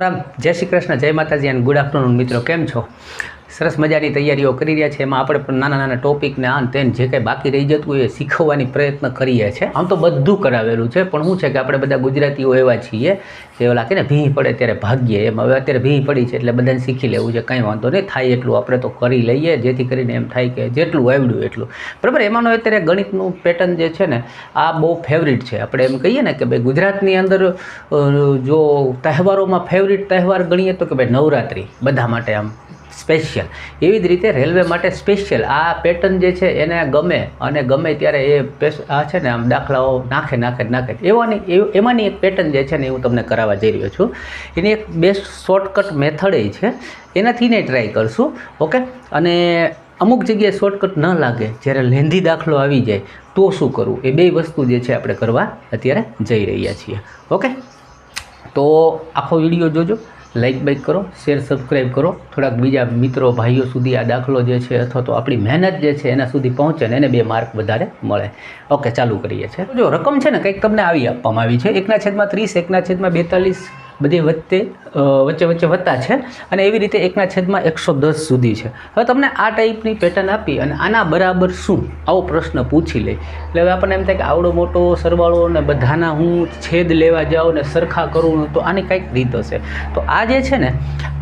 રામ જય શ્રી કૃષ્ણ, જય માતાજી અને ગુડ આફ્ટરનૂન મિત્રો, કેમ છો? સરસ મજાની તૈયારીઓ કરી રહ્યા છે. એમાં આપણે પણ નાના નાના ટોપિકને આન તેન જે કંઈ બાકી રહી જતું હોય એ શીખવવાની પ્રયત્ન કરીએ છીએ. આમ તો બધું કરાવેલું છે, પણ શું છે કે આપણે બધા ગુજરાતીઓ એવા છીએ કે ઓલા કે ને ભીં પડે ત્યારે ભાગ્યે, એમ હવે અત્યારે ભીં પડી છે એટલે બધાને શીખી લેવું છે. કંઈ વાંધો નહીં, થાય એટલું આપણે તો કરી લઈએ, જેથી કરીને એમ થાય કે જેટલું આવડ્યું એટલું બરાબર. એમાંનો અત્યારે ગણિતનું પેટર્ન જે છે ને આ બહુ ફેવરિટ છે. આપણે એમ કહીએ ને કે ભાઈ ગુજરાતની અંદર જો તહેવારોમાં ફેવરિટ તહેવાર ગણીએ તો કે ભાઈ નવરાત્રિ બધા માટે આમ સ્પેશિયલ. એવી જ રીતે રેલવે માટે સ્પેશિયલ આ પેટર્ન જે છે એને ગમે અને ગમે ત્યારે એ આ છે ને આમ દાખલાઓ નાખે એમાંની એક પેટર્ન જે છે ને એ હું તમને કરાવવા જઈ રહ્યો છું. એની એક બેસ્ટ શોર્ટકટ મેથડ એ છે, એનાથી ને ટ્રાય કરશું. ઓકે, અને અમુક જગ્યાએ શોર્ટકટ ન લાગે, જ્યારે લેન્ધી દાખલો આવી જાય તો શું કરવું, એ બે વસ્તુ જે છે આપણે કરવા અત્યારે જઈ રહ્યા છીએ. ઓકે, તો આખો વિડીયો જોજો, લાઇક બાઇક કરો, શેર સબસ્ક્રાઈબ કરો, થોડાક બીજા મિત્રો ભાઈઓ સુધી આ દાખલો જે છે અથવા તો આપણી મહેનત જે છે એના સુધી પહોંચે ને એને 2 માર્ક વધારે મળે. ઓકે, ચાલુ કરીએ છીએ. જો રકમ છે ને કંઈક તમને આવી આપવામાં આવી છે, 1/30, 1/42 બધી વચ્ચે વત્તા છે અને એવી રીતે 1/110 સુધી છે. હવે તમને આ ટાઈપની પેટર્ન આપી અને આના બરાબર શું આવો પ્રશ્ન પૂછી લે એટલે હવે આપણને એમ થાય કે આવડો મોટો સરવાળો ને બધાના હું છેદ લેવા જાઉં ને સરખા કરું તો આની કંઈક રીત હશે. તો આ જે છે ને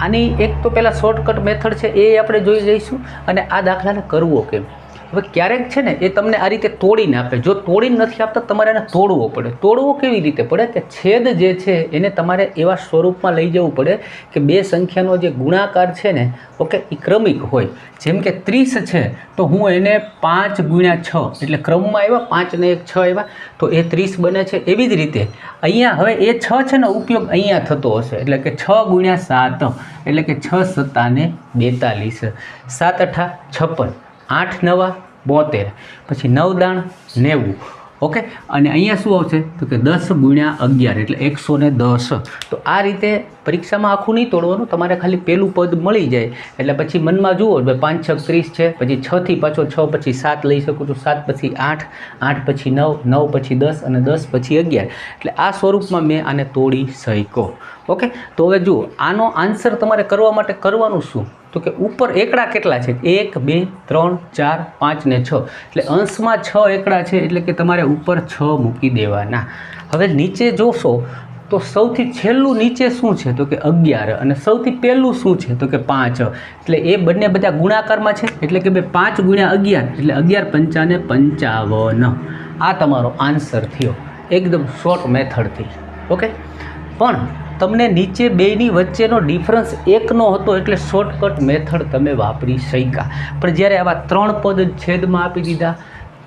આની એક તો પહેલાં શોર્ટકટ મેથડ છે એ આપણે જોઈ લઈશું અને આ દાખલાને કરવો કેમ. હવે ક્યારેક છે ને એ તમને આ રીતે તોડીને આપે, જો તોડીને નથી આપતા તમારે એને તોડવો પડે. તોડવો કેવી રીતે પડે કે છેદ જે છે એને તમારે એવા સ્વરૂપમાં લઈ જવું પડે કે બે સંખ્યાનો જે ગુણાકાર છે ને ઓકે એ ક્રમિક હોય. જેમ કે 30 છે તો હું એને 5×6 એટલે ક્રમમાં આવ્યા, 5 ને 1 6 આવ્યા તો એ 30 બને છે. એવી જ રીતે અહીંયા હવે એ 6 છે ને ઉપયોગ અહીંયા થતો હશે એટલે કે 6×7 એટલે કે 6 × 7 = 42, 7 × 8 = 56, 8 × 9 = 72, પછી 9 દાણ 90. ઓકે, અને અહીંયા શું આવશે તો કે 10×11 એટલે 110. તો આ રીતે પરીક્ષામાં આખું નહીં તોડવાનું, તમારે ખાલી પહેલું પદ મળી જાય એટલે પછી મનમાં જુઓ 5 × 6 = 30 છે, પછી 6 થી પાછો 6 પછી 7 લઈ શકું છું, 7 પછી 8, 8 પછી 9, 9 પછી 10 અને 10 પછી 11. એટલે આ સ્વરૂપમાં મેં આને તોડી શક્યો. ઓકે, તો હવે જુઓ આનો આન્સર તમારે કરવા માટે કરવાનું શું તો કે ઉપર એકડા કેટલા છે 1 2 3 4 5 ને 6 એટલે અંશમાં 6 એકડા છે એટલે કે તમારે ઉપર 6 મૂકી દેવાના. હવે નીચે જોશો તો સૌથી છેલ્લું નીચે શું છે તો કે 11 અને સૌથી પહેલું શું છે તો કે 5. એટલે એ બંને બધા ગુણાકારમાં છે એટલે કે 5×11 એટલે 11×5 = 55. આ તમારો આન્સર થયો એકદમ શોર્ટ મેથડથી. ઓકે, પણ તમને નીચે બેની વચ્ચેનો ડિફરન્સ 1 હતો એટલે શોર્ટકટ મેથડ તમે વાપરી શક્યા. પણ જ્યારે આવા 3 પદ છેદમાં આપી દીધા,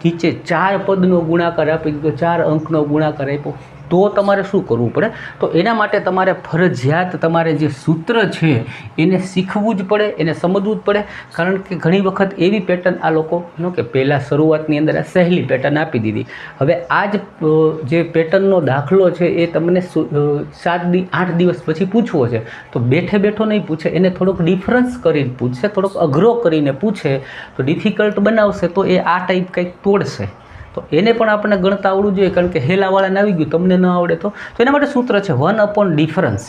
નીચે 4 પદનો ગુણાકાર આપી દીધો, 4 અંકનો ગુણાકાર આપ્યો, તો તમારે શું કરવું પડે તો એના માટે તમારે ફરજિયાત તમારે જે સૂત્ર છે એને શીખવું જ પડે, એને સમજવું જ પડે. કારણ કે ઘણી વખત એવી પેટર્ન આ લોકો કે પહેલાં શરૂઆતની અંદર આ સહેલી પેટર્ન આપી દીધી. હવે આ જ જે પેટર્નનો દાખલો છે એ તમને 7-8 દિવસ પછી પૂછવો છે તો બેઠે બેઠો નહીં પૂછે, એને થોડોક ડિફરન્સ કરીને પૂછશે, થોડોક અઘરો કરીને પૂછે તો ડિફિકલ્ટ બનાવશે તો એ આ ટાઈપ કંઈક તોડશે. તો એને પણ આપણને ગણતા આવડવું જોઈએ, કારણ કે હેલાવાળાને આવી ગયું તમને ન આવડે તો એના માટે સૂત્ર છે 1/ડિફરન્સ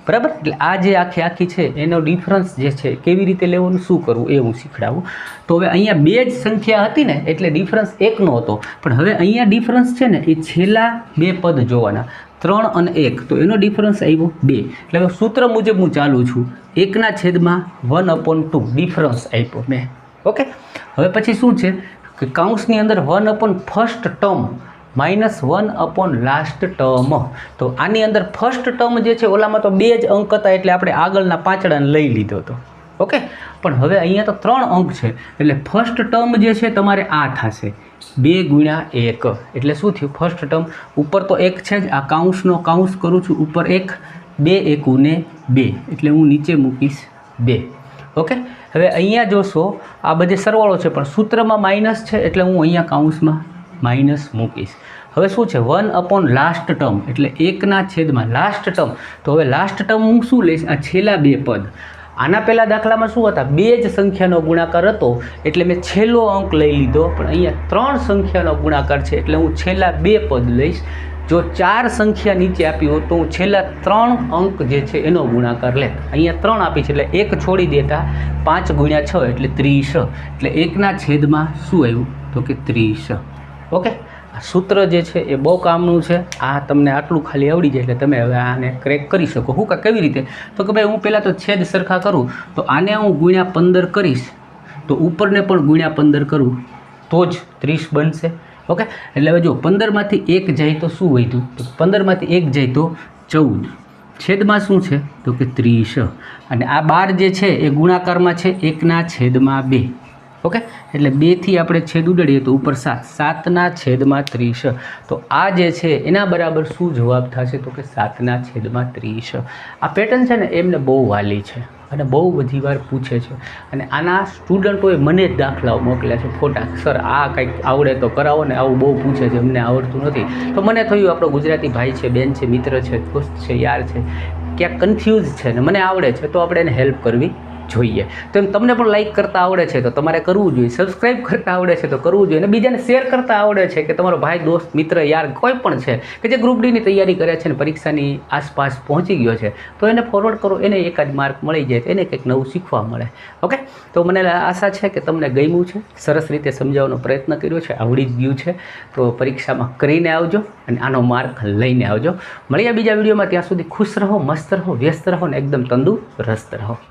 બરાબર. એટલે આ જે આખી છે એનો ડિફરન્સ જે છે કેવી રીતે લેવાનું શું કરવું એ હું શીખડાવું. તો હવે અહીંયા 2 જ સંખ્યા હતી ને એટલે ડિફરન્સ 1 હતો, પણ હવે અહીંયા ડિફરન્સ છે ને એ છેલ્લા 2 પદ જોવાના 3 અને 1 તો એનો ડિફરન્સ આવ્યો 2. એટલે હવે સૂત્ર મુજબ હું ચાલું છું 1/1/2 ડિફરન્સ આપ્યો મેં. ઓકે, હવે પછી શું છે કે કૌંસની અંદર 1/ફર્સ્ટ ટર્મ -1/લાસ્ટ ટર્મ. તો આની અંદર ફર્સ્ટ ટર્મ જે છે ઓલામાં તો 2 જ અંક હતા એટલે આપણે આગળના પાંચડાને લઈ લીધો હતો. ઓકે, પણ હવે અહીંયા તો 3 અંક છે એટલે ફર્સ્ટ ટર્મ જે છે તમારે આ થશે 2×1 એટલે શું થયું ફર્સ્ટ ટર્મ ઉપર તો 1 છે જ, આ કૌંસનો કૌંસ કરું છું ઉપર 1, 2 × 1 = 2 એટલે હું નીચે મૂકીશ 2. ઓકે, હવે અહીંયા જોશો આ બધે સરવાળો છે પણ સૂત્રમાં માઇનસ છે એટલે હું અહીંયા કૌંસમાં માઇનસ મૂકીશ. હવે શું છે 1/લાસ્ટ ટર્મ એટલે 1/, લાસ્ટ ટર્મ. તો હવે લાસ્ટ ટર્મ હું શું લઈશ આ છેલ્લા 2 પદ. આના પહેલાં દાખલામાં શું હતા 2 જ સંખ્યાનો ગુણાકાર હતો એટલે મેં છેલ્લો અંક લઈ લીધો, પણ અહીંયા 3 સંખ્યાનો ગુણાકાર છે એટલે હું છેલ્લા 2 પદ લઈશ. જો 4 સંખ્યા નીચે આપી હોય તો હું છેલ્લા 3 અંક જે છે એનો ગુણાકાર લે. અહીંયા 3 આપી છે એટલે 1 છોડી દેતા 5 × 6 એટલે 30. એટલે 1ના છેદમાં શું આવ્યું તો કે 30. ઓકે, આ સૂત્ર જે છે એ બહુ કામનું છે. આ તમને આટલું ખાલી આવડી જાય એટલે તમે હવે આને ક્રેક કરી શકો. હું કેવી રીતે તો કે ભાઈ હું પહેલાં તો છેદ સરખા કરું તો આને હું × 15 કરીશ તો ઉપરને પણ × 15 કરું તો જ 30 બનશે. ઓકે, એટલે હવે જો 15માંથી 1 જાય તો શું વધ્યું તો 15માંથી 1 જાય તો 14. છેદમાં શું છે તો કે 30. અને આ 12 જે છે એ ગુણાકારમાં છે 1ના છેદમાં 2. ઓકે, એટલે 2થી આપણે છેદ ઉડાડીએ તો ઉપર 7, 7ના છેદમાં 30. તો આ જે છે એના બરાબર શું જવાબ થશે તો કે 7ના છેદમાં 30. આ પેટર્ન છે ને એમને બહુ વાલી છે અને બહુ બધી વાર પૂછે છે. અને આના સ્ટુડન્ટોએ મને જ દાખલાઓ મોકલ્યા છે ફોટા, સર આ કંઈક આવડે તો કરાવો ને, આવું બહુ પૂછે છે, અમને આવડતું નથી. તો મને થયું આપણો ગુજરાતી ભાઈ છે, બેન છે, મિત્ર છે, દોસ્ત છે, યાર છે, ક્યાંક કન્ફ્યુઝ છે ને મને આવડે છે તો આપણે એને હેલ્પ કરવી જોઈએ. તો એમ તમને પણ લાઇક કરતાં આવડે છે તો તમારે કરવું જોઈએ, સબસ્ક્રાઈબ કરતાં આવડે છે તો કરવું જોઈએ, અને બીજાને શેર કરતાં આવડે છે કે તમારો ભાઈ, દોસ્ત, મિત્ર, યાર કોઈ પણ છે કે જે ગ્રુપ ડીની તૈયારી કરે છે ને પરીક્ષાની આસપાસ પહોંચી ગયો છે તો એને ફોરવર્ડ કરો, એને એકાદ માર્ક મળી જાય તો એને કંઈક નવું શીખવા મળે. ઓકે, તો મને આશા છે કે તમને ગમ્યું છે, સરસ રીતે સમજાવવાનો પ્રયત્ન કર્યો છે, આવડી જ ગયું છે. તો પરીક્ષામાં કરીને આવજો અને આનો માર્ક લઈને આવજો. મળીએ બીજા વિડીયોમાં. ત્યાં સુધી ખુશ રહો, મસ્ત રહો, વ્યસ્ત રહો ને એકદમ તંદુરસ્ત રહો.